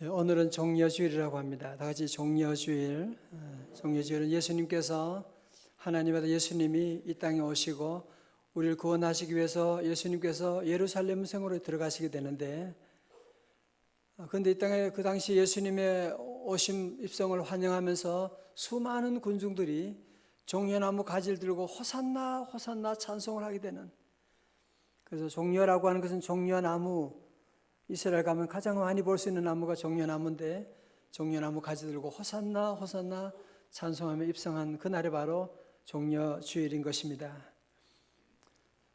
오늘은 종려주일이라고 합니다. 다 같이 종려주일. 종려주일은 예수님께서 하나님 아들 예수님이 이 땅에 오시고 우리를 구원하시기 위해서 예수님께서 예루살렘 성으로 들어가시게 되는데, 그런데 이 땅에 그 당시 예수님의 오심 입성을 환영하면서 수많은 군중들이 종려나무 가지를 들고 호산나 호산나 찬송을 하게 되는, 그래서 종려라고 하는 것은 종려나무, 이스라엘 가면 가장 많이 볼 수 있는 나무가 종려나무인데, 종려나무 가지 들고 호산나 호산나 찬송하며 입성한 그날이 바로 종려주일인 것입니다.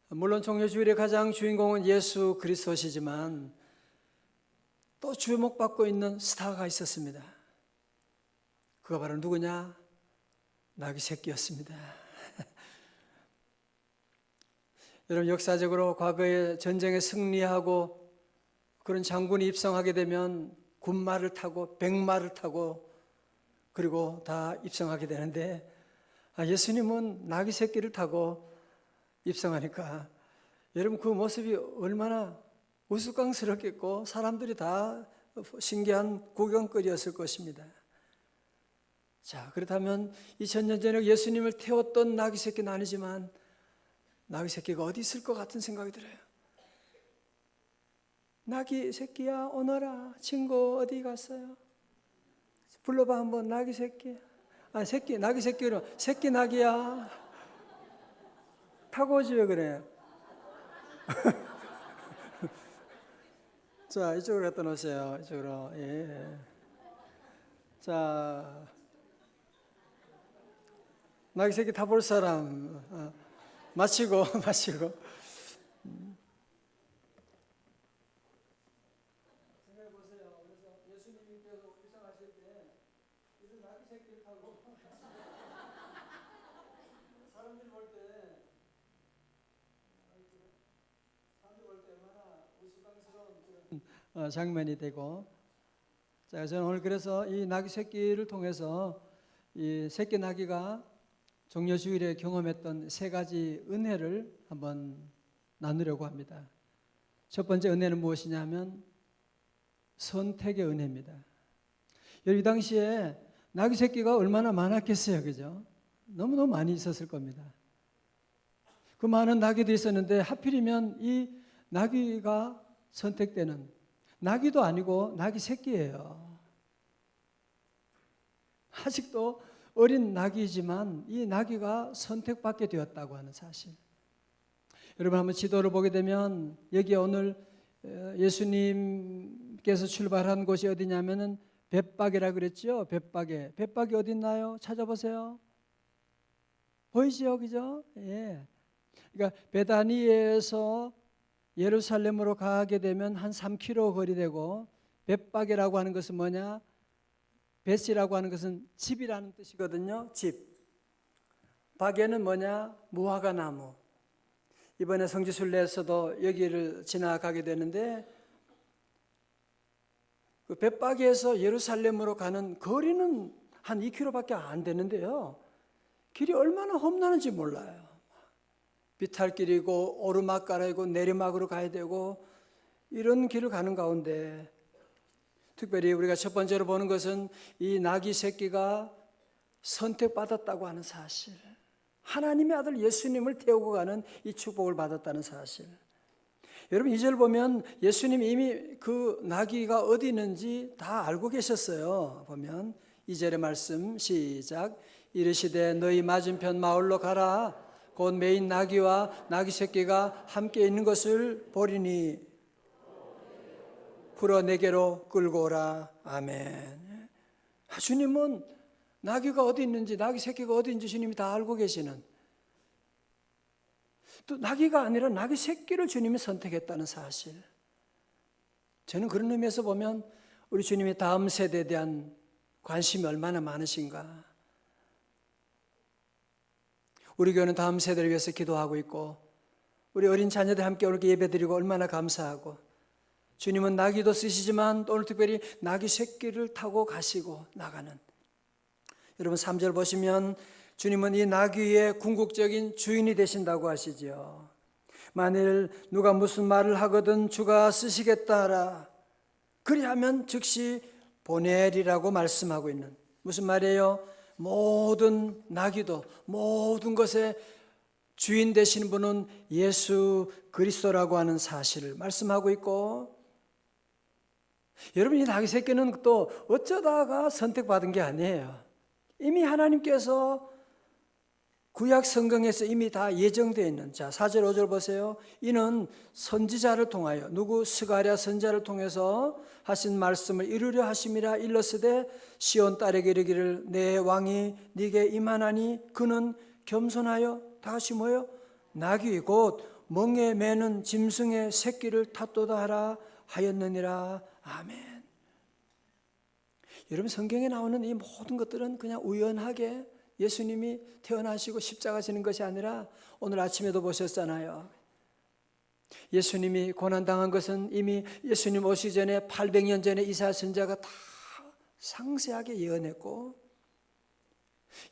물론 종려주일의 가장 주인공은 예수 그리스도시지만 또 주목받고 있는 스타가 있었습니다. 그가 바로 누구냐? 나귀 새끼였습니다. 여러분, 역사적으로 과거에 전쟁에 승리하고 그런 장군이 입성하게 되면 군마를 타고 백마를 타고 그리고 다 입성하게 되는데, 예수님은 나귀 새끼를 타고 입성하니까 여러분, 그 모습이 얼마나 우스꽝스럽겠고 사람들이 다 신기한 구경거리였을 것입니다. 자, 그렇다면 2000년 전에 예수님을 태웠던 나귀 새끼는 아니지만 나귀 새끼가 어디 있을 것 같은 생각이 들어요. 나귀 새끼야 오너라, 친구 어디 갔어요? 불러봐 한번. 나귀 새끼. 새끼, 나귀 새끼로 새끼 나귀야 타고 오지 왜 그래? 자, 이쪽으로 갖다 놓으세요. 이쪽으로. 예. 자, 나귀 새끼 타볼 사람. 마치고. 생각해보세요. 그래서 예수님께서 입성하실 때 이런 나귀 새끼를 타고 사람들이 볼 때 얼마나 우스꽝스러운 그런 장면이 되고, 자, 저는 오늘 그래서 이 나귀 새끼를 통해서 이 새끼 나귀가 종려주일에 경험했던 세 가지 은혜를 한번 나누려고 합니다. 첫 번째 은혜는 무엇이냐면 선택의 은혜입니다. 이 당시에 나귀 새끼가 얼마나 많았겠어요, 그죠? 너무너무 많이 있었을 겁니다. 그 많은 나귀도 있었는데 하필이면 이 나귀가 선택되는, 나귀도 아니고 나귀 새끼예요. 아직도 어린 나귀이지만 이 나귀가 선택받게 되었다고 하는 사실. 여러분, 한번 지도를 보게 되면 여기 오늘 예수님께서 출발한 곳이 어디냐면은 벳박이라 그랬죠. 벳박에. 벳박이 어디 있나요? 찾아보세요. 보이죠, 그죠? 예. 그러니까 베다니에서 예루살렘으로 가게 되면 한 3km 거리 되고, 벳박이라고 하는 것은 뭐냐? 벳이라고 하는 것은 집이라는 뜻이거든요. 집. 박에는 뭐냐? 무화과 나무. 이번에 성지순례에서도 여기를 지나가게 되는데, 그 벳박에서 예루살렘으로 가는 거리는 한 2km밖에 안 되는데요, 길이 얼마나 험난한지 몰라요. 비탈길이고 오르막가라이고 내리막으로 가야 되고, 이런 길을 가는 가운데 특별히 우리가 첫 번째로 보는 것은 이 나귀 새끼가 선택받았다고 하는 사실, 하나님의 아들 예수님을 태우고 가는 이 축복을 받았다는 사실. 여러분, 2절 보면 예수님이 이미 그 나귀가 어디 있는지 다 알고 계셨어요. 보면 2절의 말씀 시작. 이르시되 너희 맞은편 마을로 가라. 곧 메인 나귀와 나귀 새끼가 함께 있는 것을 보리니 풀어 내게로 끌고 오라. 아멘. 주님은 나귀가 어디 있는지, 나귀 새끼가 어디 있는지 주님이 다 알고 계시는, 또 나귀가 아니라 나귀 새끼를 주님이 선택했다는 사실. 저는 그런 의미에서 보면 우리 주님의 다음 세대에 대한 관심이 얼마나 많으신가. 우리 교회는 다음 세대를 위해서 기도하고 있고, 우리 어린 자녀들 함께 이렇게 예배드리고 얼마나 감사하고, 주님은 나귀도 쓰시지만 오늘 특별히 나귀 새끼를 타고 가시고 나가는, 여러분 3절 보시면 주님은 이 나귀의 궁극적인 주인이 되신다고 하시죠. 만일 누가 무슨 말을 하거든 주가 쓰시겠다 하라. 그리하면 즉시 보내리라고 말씀하고 있는, 무슨 말이에요? 모든 나귀도 모든 것의 주인 되시는 분은 예수 그리스도라고 하는 사실을 말씀하고 있고, 여러분 이 나귀 새끼는 또 어쩌다가 선택받은 게 아니에요. 이미 하나님께서 구약 성경에서 이미 다 예정되어 있는, 자 4절 5절 보세요. 이는 선지자를 통하여, 누구? 스가랴 선지자를 통해서 하신 말씀을 이루려 하심이라. 일렀으되 시온 딸에게 이르기를 내 왕이 네게 임하나니 그는 겸손하여, 다 같이 뭐요? 나귀 곧 멍에 매는 짐승의 새끼를 탔도다 하라 하였느니라. 아멘. 여러분 성경에 나오는 이 모든 것들은 그냥 우연하게 예수님이 태어나시고 십자가 지는 것이 아니라, 오늘 아침에도 보셨잖아요. 예수님이 고난당한 것은 이미 예수님 오시기 전에 800년 전에 이사야 선지자가 다 상세하게 예언했고,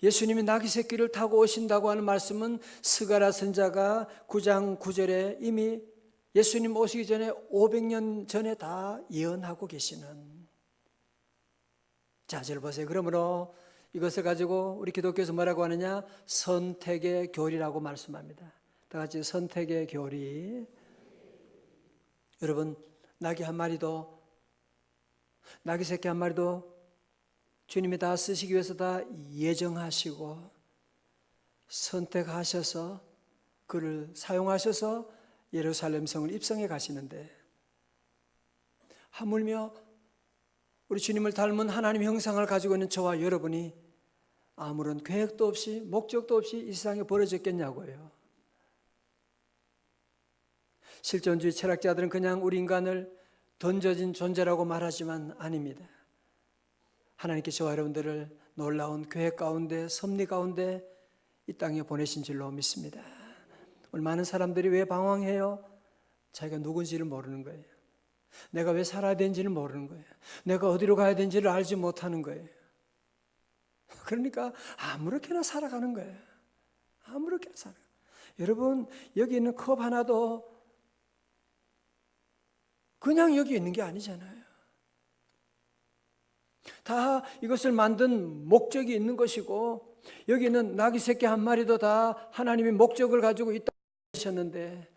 예수님이 나귀 새끼를 타고 오신다고 하는 말씀은 스가랴 선지자가 9장 9절에 이미 예수님 오시기 전에 500년 전에 다 예언하고 계시는. 자, 절 보세요. 그러므로 이것을 가지고 우리 기독교에서 뭐라고 하느냐? 선택의 교리라고 말씀합니다. 다 같이 선택의 교리. 여러분 나귀 한 마리도, 나귀 새끼 한 마리도 주님이 다 쓰시기 위해서 다 예정하시고 선택하셔서 그를 사용하셔서 예루살렘 성을 입성해 가시는데, 하물며 우리 주님을 닮은 하나님 형상을 가지고 있는 저와 여러분이 아무런 계획도 없이 목적도 없이 이 세상에 버려졌겠냐고요. 실존주의 철학자들은 그냥 우리 인간을 던져진 존재라고 말하지만 아닙니다. 하나님께 저와 여러분들을 놀라운 계획 가운데, 섭리 가운데 이 땅에 보내신 줄로 믿습니다. 오늘 많은 사람들이 왜 방황해요? 자기가 누군지를 모르는 거예요. 내가 왜 살아야 되는지를 모르는 거예요. 내가 어디로 가야 되는지를 알지 못하는 거예요. 그러니까 아무렇게나 살아가는 거예요. 아무렇게나 살아가요. 여러분 여기 있는 컵 하나도 그냥 여기 있는 게 아니잖아요. 다 이것을 만든 목적이 있는 것이고, 여기 있는 나귀 새끼 한 마리도 다 하나님의 목적을 가지고 이 땅에 계셨는데,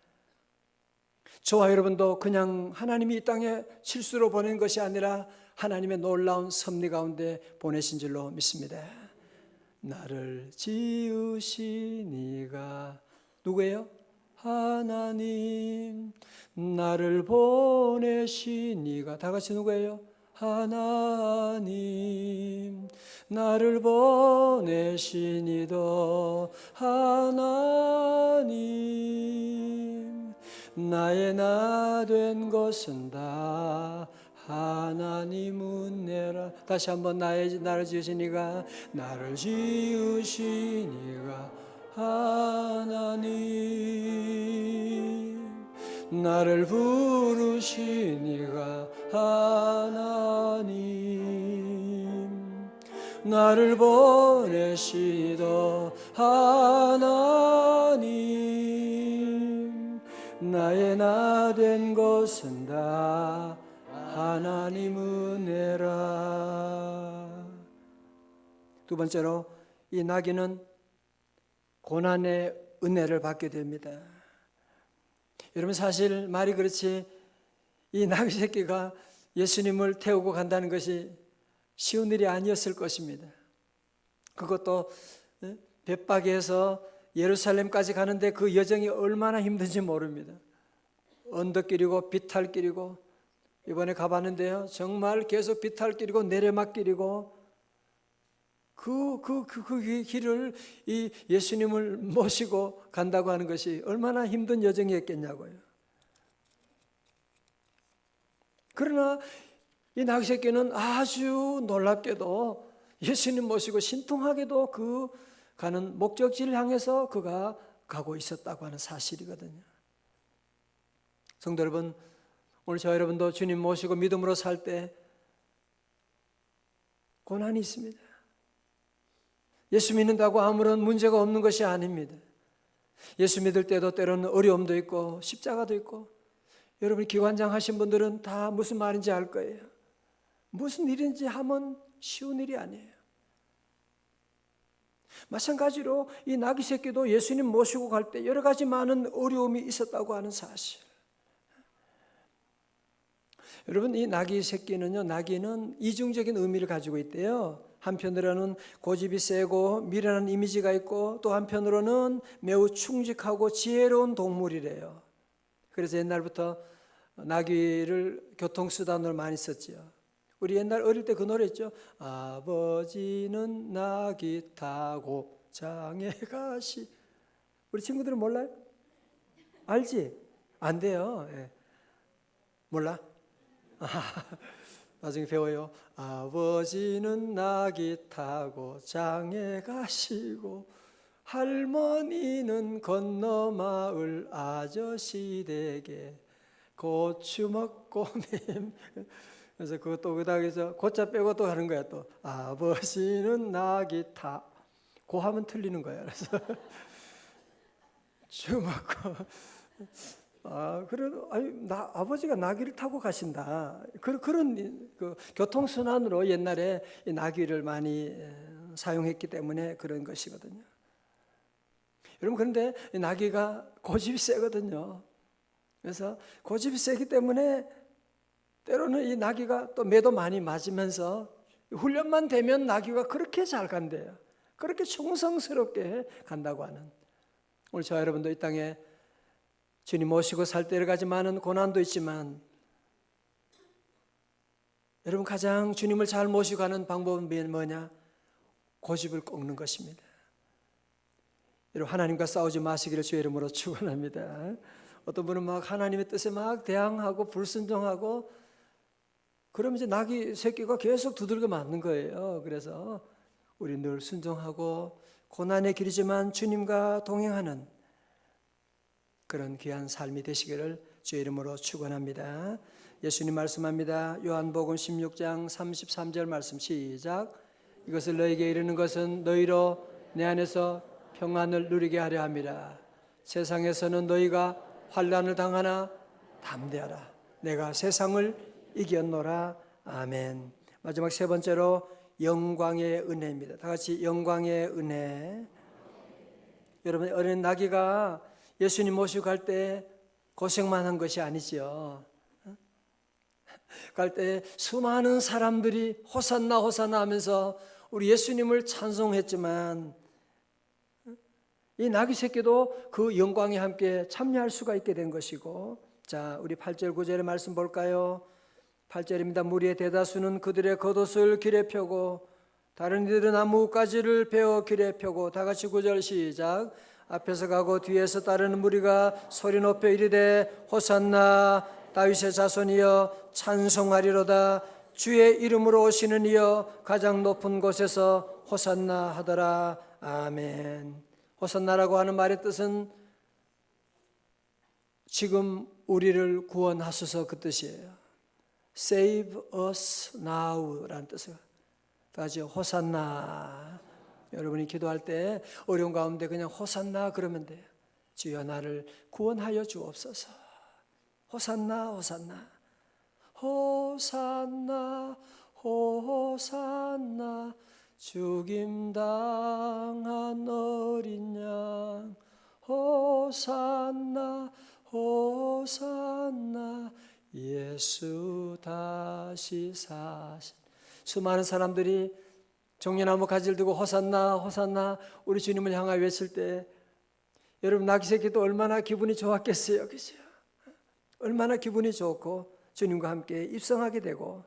저와 여러분도 그냥 하나님이 이 땅에 실수로 보낸 것이 아니라 하나님의 놀라운 섭리 가운데 보내신 줄로 믿습니다. 나를 지으신 이가 누구예요? 하나님. 나를 보내신 이가, 다 같이 누구예요? 하나님. 나를 보내신 이도 하나님. 나의 나 된 것은 다 하나님 은혜라. 다시 한번 나를 지으신 이가, 나를 지으신 이가 하나님. 나를 부르신 이가 하나님. 나를 보내시도 하나님. 나의 나 된 것은 다 하나님 은혜라. 두 번째로 이 나귀는 고난의 은혜를 받게 됩니다. 여러분 사실 말이 그렇지 이 나귀 새끼가 예수님을 태우고 간다는 것이 쉬운 일이 아니었을 것입니다. 그것도 벳바게에서 예루살렘까지 가는데 그 여정이 얼마나 힘든지 모릅니다. 언덕길이고 비탈길이고, 이번에 가봤는데요 정말 계속 비탈길이고 내리막길이고, 그 길을 이 예수님을 모시고 간다고 하는 것이 얼마나 힘든 여정이었겠냐고요. 그러나 이 나귀 새끼는 아주 놀랍게도 예수님 모시고 신통하게도 그 가는 목적지를 향해서 그가 가고 있었다고 하는 사실이거든요. 성도 여러분, 오늘 저 여러분도 주님 모시고 믿음으로 살 때 고난이 있습니다. 예수 믿는다고 아무런 문제가 없는 것이 아닙니다. 예수 믿을 때도 때로는 어려움도 있고 십자가도 있고, 여러분이 기관장 하신 분들은 다 무슨 말인지 알 거예요. 무슨 일인지 하면 쉬운 일이 아니에요. 마찬가지로 이 나귀 새끼도 예수님 모시고 갈 때 여러 가지 많은 어려움이 있었다고 하는 사실. 여러분, 이 나귀 새끼는요, 나귀는 이중적인 의미를 가지고 있대요. 한편으로는 고집이 세고 미련한 이미지가 있고, 또 한편으로는 매우 충직하고 지혜로운 동물이래요. 그래서 옛날부터 나귀를 교통수단으로 많이 썼지요. 우리 옛날 어릴 때 그 노래 있죠. 아버지는 나귀 타고 장에 가시. 우리 친구들은 몰라요? 알지? 안 돼요. 예. 몰라? 나중에 배워요. 아버지는 나귀 타고 장에 가시고 할머니는 건너 마을 아저씨 댁에 고추 먹고 그래서 그것도 그다음에서 고자 빼고 또 하는 거야. 또 아버지는 나귀 타. 고 하면 틀리는 거야. 그래서 주 먹고 아버지가 나귀를 타고 가신다. 그런 그 교통순환으로 옛날에 이 나귀를 많이 사용했기 때문에 그런 것이거든요. 여러분, 그런데 이 나귀가 고집이 세거든요. 그래서 고집이 세기 때문에 때로는 이 나귀가 또 매도 많이 맞으면서 훈련만 되면 나귀가 그렇게 잘 간대요. 그렇게 충성스럽게 간다고 하는. 오늘 저와 여러분도 이 땅에 주님 모시고 살 때 여러 가지 많은 고난도 있지만, 여러분 가장 주님을 잘 모시고 가는 방법은 뭐냐? 고집을 꺾는 것입니다. 여러분, 하나님과 싸우지 마시기를 주의 이름으로 축원합니다. 어떤 분은 막 하나님의 뜻에 막 대항하고 불순종하고, 그러면 이제 나귀 새끼가 계속 두들겨 맞는 거예요. 그래서 우리 늘 순종하고 고난의 길이지만 주님과 동행하는 그런 귀한 삶이 되시기를 주의 이름으로 축원합니다. 예수님 말씀합니다. 요한복음 16장 33절 말씀 시작. 이것을 너에게 이르는 것은 너희로 내 안에서 평안을 누리게 하려 함이라. 세상에서는 너희가 환난을 당하나 담대하라. 내가 세상을 이겼노라. 아멘. 마지막 세 번째로 영광의 은혜입니다. 다 같이 영광의 은혜. 여러분, 어린 나귀가 예수님 모시고 갈 때 고생만 한 것이 아니죠. 갈 때 수많은 사람들이 호산나 호산나 하면서 우리 예수님을 찬송했지만, 이 나귀 새끼도 그 영광에 함께 참여할 수가 있게 된 것이고, 자, 우리 8절 9절의 말씀 볼까요? 8절입니다. 무리의 대다수는 그들의 겉옷을 길에 펴고 다른 이들은 나뭇가지를 베어 길에 펴고. 다 같이 9절 시작. 앞에서 가고 뒤에서 따르는 무리가 소리 높여 이르되 호산나 다윗의 자손이여 찬송하리로다. 주의 이름으로 오시는 이여 가장 높은 곳에서 호산나 하더라. 아멘. 호산나라고 하는 말의 뜻은 지금 우리를 구원하소서, 그 뜻이에요. Save us now라는 뜻이에요. 다시 호산나. 여러분이 기도할 때 어려운 가운데 그냥 호산나 그러면 돼요. 주여 나를 구원하여 주옵소서. 호산나 호산나 호산나 호산나 죽임당한 어린 양 호산나 호산나 예수 다시 사신. 수많은 사람들이 종려나무 가지를 들고 호산나 호산나 우리 주님을 향하여 외칠 때 여러분 나귀 새끼도 얼마나 기분이 좋았겠어요. 그죠? 얼마나 기분이 좋고 주님과 함께 입성하게 되고,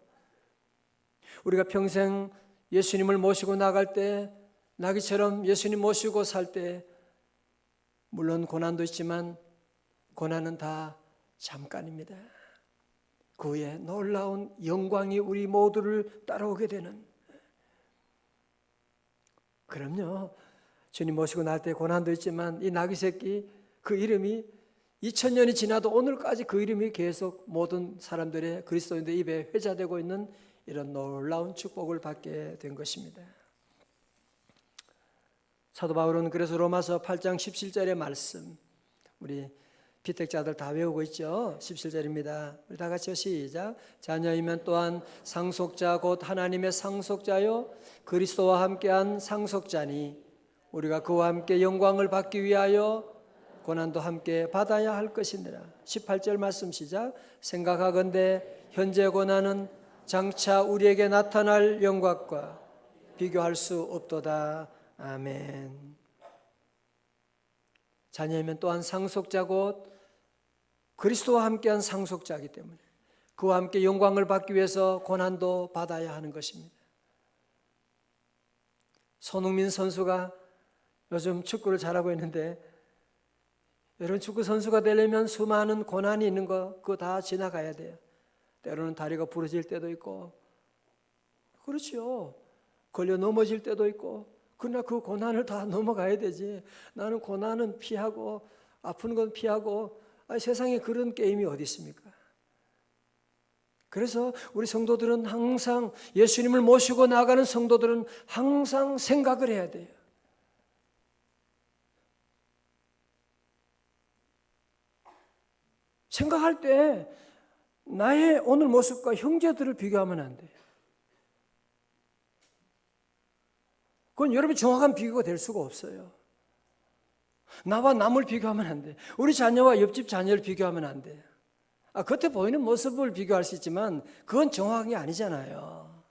우리가 평생 예수님을 모시고 나갈 때 나귀처럼 예수님 모시고 살 때 물론 고난도 있지만 고난은 다 잠깐입니다. 그 후에 놀라운 영광이 우리 모두를 따라오게 되는. 그럼요, 주님 모시고 날 때 고난도 있지만 이 나귀 새끼 그 이름이 2000년이 지나도 오늘까지 그 이름이 계속 모든 사람들의 그리스도인들 입에 회자되고 있는 이런 놀라운 축복을 받게 된 것입니다. 사도 바울은 그래서 로마서 8장 17절의 말씀, 우리 피택자들 다 외우고 있죠. 17절입니다. 우리 다 같이요. 시작. 자녀이면 또한 상속자 곧 하나님의 상속자요 그리스도와 함께한 상속자니 우리가 그와 함께 영광을 받기 위하여 고난도 함께 받아야 할 것이니라. 18절 말씀 시작. 생각하건대 현재 고난은 장차 우리에게 나타날 영광과 비교할 수 없도다. 아멘. 자녀이면 또한 상속자 곧 그리스도와 함께한 상속자이기 때문에 그와 함께 영광을 받기 위해서 고난도 받아야 하는 것입니다. 손흥민 선수가 요즘 축구를 잘하고 있는데 여러분 축구 선수가 되려면 수많은 고난이 있는 거 그거 다 지나가야 돼요. 때로는 다리가 부러질 때도 있고 그렇죠. 걸려 넘어질 때도 있고 그러나 그 고난을 다 넘어가야 되지. 나는 고난은 피하고 아픈 건 피하고 세상에 그런 게임이 어디 있습니까? 그래서 우리 성도들은 항상 예수님을 모시고 나아가는 성도들은 항상 생각을 해야 돼요. 생각할 때 나의 오늘 모습과 형제들을 비교하면 안 돼요. 그건 여러분이 정확한 비교가 될 수가 없어요. 나와 남을 비교하면 안 돼. 우리 자녀와 옆집 자녀를 비교하면 안 돼. 겉에 보이는 모습을 비교할 수 있지만 그건 정확한 게 아니잖아요.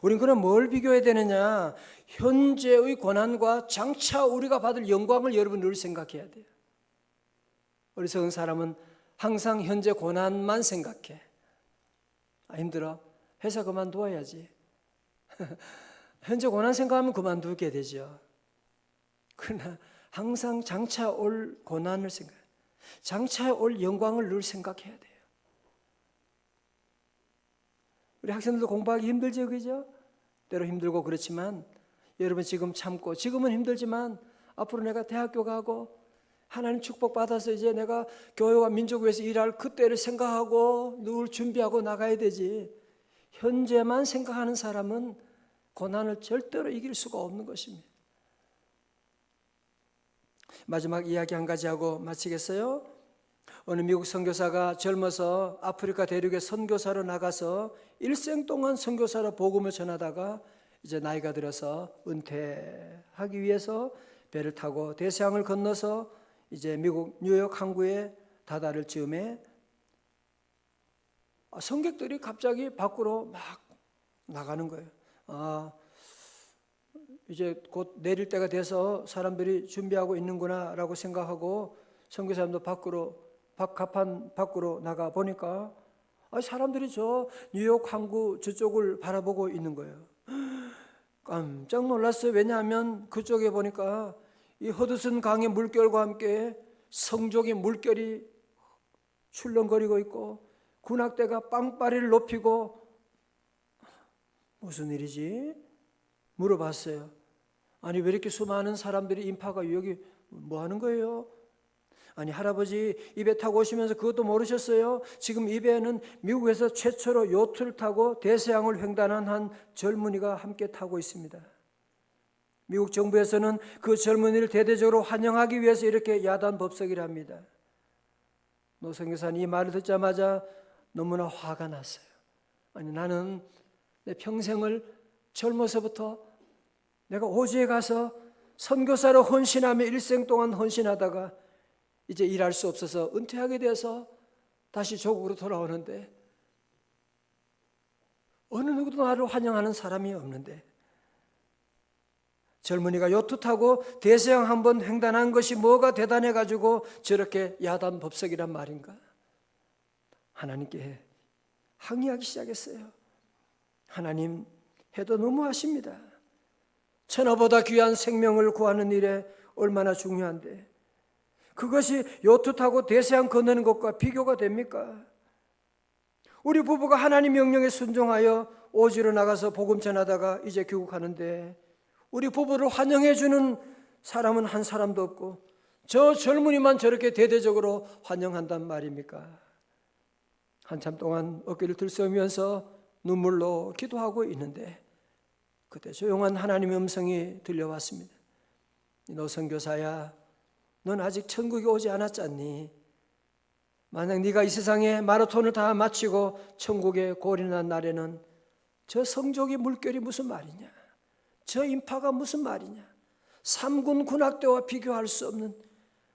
우린 그럼 뭘 비교해야 되느냐? 현재의 고난과 장차 우리가 받을 영광을 여러분 늘 생각해야 돼요. 어리석은 사람은 항상 현재 고난만 생각해. 힘들어. 회사 그만둬야지. 현재 고난 생각하면 그만두게 되죠. 그러나 항상 장차 올 고난을 생각해. 장차 올 영광을 늘 생각해야 돼요. 우리 학생들도 공부하기 힘들죠, 그죠? 때로 힘들고 그렇지만 여러분 지금 참고 지금은 힘들지만 앞으로 내가 대학교 가고 하나님 축복받아서 이제 내가 교회와 민족을 위해서 일할 그때를 생각하고 늘 준비하고 나가야 되지. 현재만 생각하는 사람은 고난을 절대로 이길 수가 없는 것입니다. 마지막 이야기 한 가지 하고 마치겠어요. 어느 미국 선교사가 젊어서 아프리카 대륙에 선교사로 나가서 일생 동안 선교사로 복음을 전하다가 이제 나이가 들어서 은퇴하기 위해서 배를 타고 대서양을 건너서 이제 미국 뉴욕 항구에 다다를 즈음에 성객들이 갑자기 밖으로 막 나가는 거예요. 이제 곧 내릴 때가 돼서 사람들이 준비하고 있는구나 라고 생각하고 선교사님도 갑판 밖으로 나가 보니까 사람들이 저 뉴욕 항구 저쪽을 바라보고 있는 거예요. 깜짝 놀랐어요. 왜냐하면 그쪽에 보니까 이 허드슨 강의 물결과 함께 성족의 물결이 출렁거리고 있고 군악대가 빵빠리를 높이고 무슨 일이지? 물어봤어요. 아니 왜 이렇게 수많은 사람들이 인파가 여기 뭐 하는 거예요? 아니 할아버지 이 배 타고 오시면서 그것도 모르셨어요? 지금 이 배는 미국에서 최초로 요트를 타고 대서양을 횡단한 한 젊은이가 함께 타고 있습니다. 미국 정부에서는 그 젊은이를 대대적으로 환영하기 위해서 이렇게 야단 법석이라 합니다. 노 선교사님 이 말을 듣자마자 너무나 화가 났어요. 아니 나는 내 평생을 젊어서부터 내가 호주에 가서 선교사로 헌신하며 일생 동안 헌신하다가 이제 일할 수 없어서 은퇴하게 돼서 다시 조국으로 돌아오는데 어느 누구도 나를 환영하는 사람이 없는데 젊은이가 요트 타고 대서양 한번 횡단한 것이 뭐가 대단해가지고 저렇게 야단 법석이란 말인가? 하나님께 항의하기 시작했어요. 하나님 해도 너무하십니다. 천하보다 귀한 생명을 구하는 일에 얼마나 중요한데 그것이 요트 타고 대서양 건너는 것과 비교가 됩니까? 우리 부부가 하나님 명령에 순종하여 오지로 나가서 복음 전하다가 이제 귀국하는데 우리 부부를 환영해 주는 사람은 한 사람도 없고 저 젊은이만 저렇게 대대적으로 환영한단 말입니까? 한참 동안 어깨를 들썩이면서 눈물로 기도하고 있는데 그때 조용한 하나님의 음성이 들려왔습니다. 너 선교사야, 넌 아직 천국에 오지 않았잖니? 만약 네가 이 세상에 마라톤을 다 마치고 천국에 골인한 날에는 저 성족의 물결이 무슨 말이냐? 저 인파가 무슨 말이냐? 3군 군악대와 비교할 수 없는,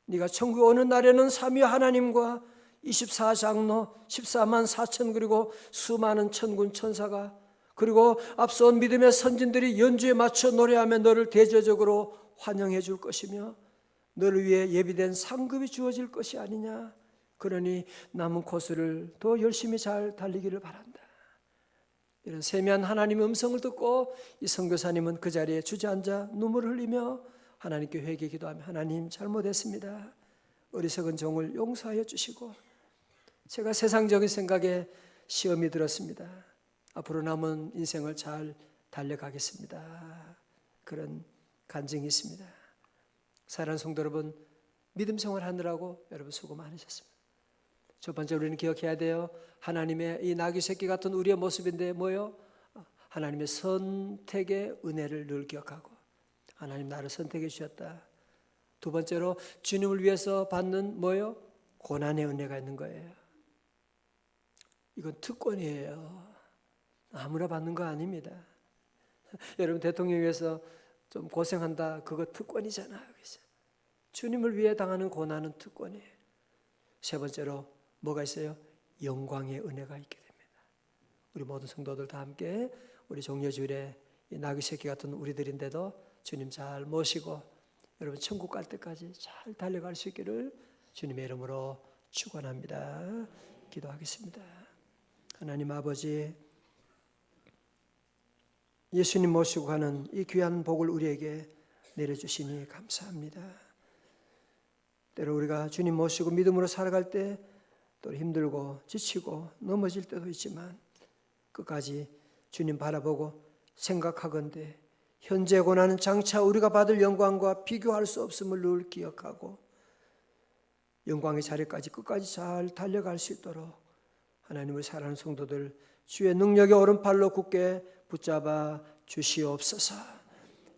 네가 천국에 오는 날에는 삼위 하나님과 24장로 14만 4천 그리고 수많은 천군 천사가, 그리고 앞선 믿음의 선진들이 연주에 맞춰 노래하며 너를 대저적으로 환영해 줄 것이며 너를 위해 예비된 상급이 주어질 것이 아니냐. 그러니 남은 코스를 더 열심히 잘 달리기를 바란다. 이런 세미한 하나님의 음성을 듣고 이 선교사님은 그 자리에 주저앉아 눈물을 흘리며 하나님께 회개 기도하며, 하나님 잘못했습니다. 어리석은 종을 용서하여 주시고 제가 세상적인 생각에 시험이 들었습니다. 앞으로 남은 인생을 잘 달려가겠습니다. 그런 간증이 있습니다. 사랑하는 성도 여러분, 믿음 생활하느라고 여러분 수고 많으셨습니다. 첫 번째 우리는 기억해야 돼요. 하나님의 이 나귀 새끼 같은 우리의 모습인데 뭐요? 하나님의 선택의 은혜를 늘 기억하고, 하나님 나를 선택해 주셨다. 두 번째로 주님을 위해서 받는 뭐요? 고난의 은혜가 있는 거예요. 이건 특권이에요. 아무나 받는 거 아닙니다. 여러분 대통령 위해서 좀 고생한다, 그거 특권이잖아요. 주님을 위해 당하는 고난은 특권이에요. 세 번째로 뭐가 있어요? 영광의 은혜가 있게 됩니다. 우리 모든 성도들 다 함께 우리 종려주일에 이 나귀 새끼 같은 우리들인데도 주님 잘 모시고 여러분 천국 갈 때까지 잘 달려갈 수 있기를 주님의 이름으로 축원합니다. 기도하겠습니다. 하나님 아버지, 예수님 모시고 가는 이 귀한 복을 우리에게 내려주시니 감사합니다. 때로 우리가 주님 모시고 믿음으로 살아갈 때 또 힘들고 지치고 넘어질 때도 있지만 끝까지 주님 바라보고 생각하건대 현재 고난은 장차 우리가 받을 영광과 비교할 수 없음을 늘 기억하고 영광의 자리까지 끝까지 잘 달려갈 수 있도록 하나님을 사랑하는 성도들 주의 능력의 오른팔로 굳게 붙잡아 주시옵소서.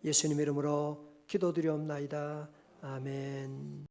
예수님 이름으로 기도드리옵나이다. 아멘.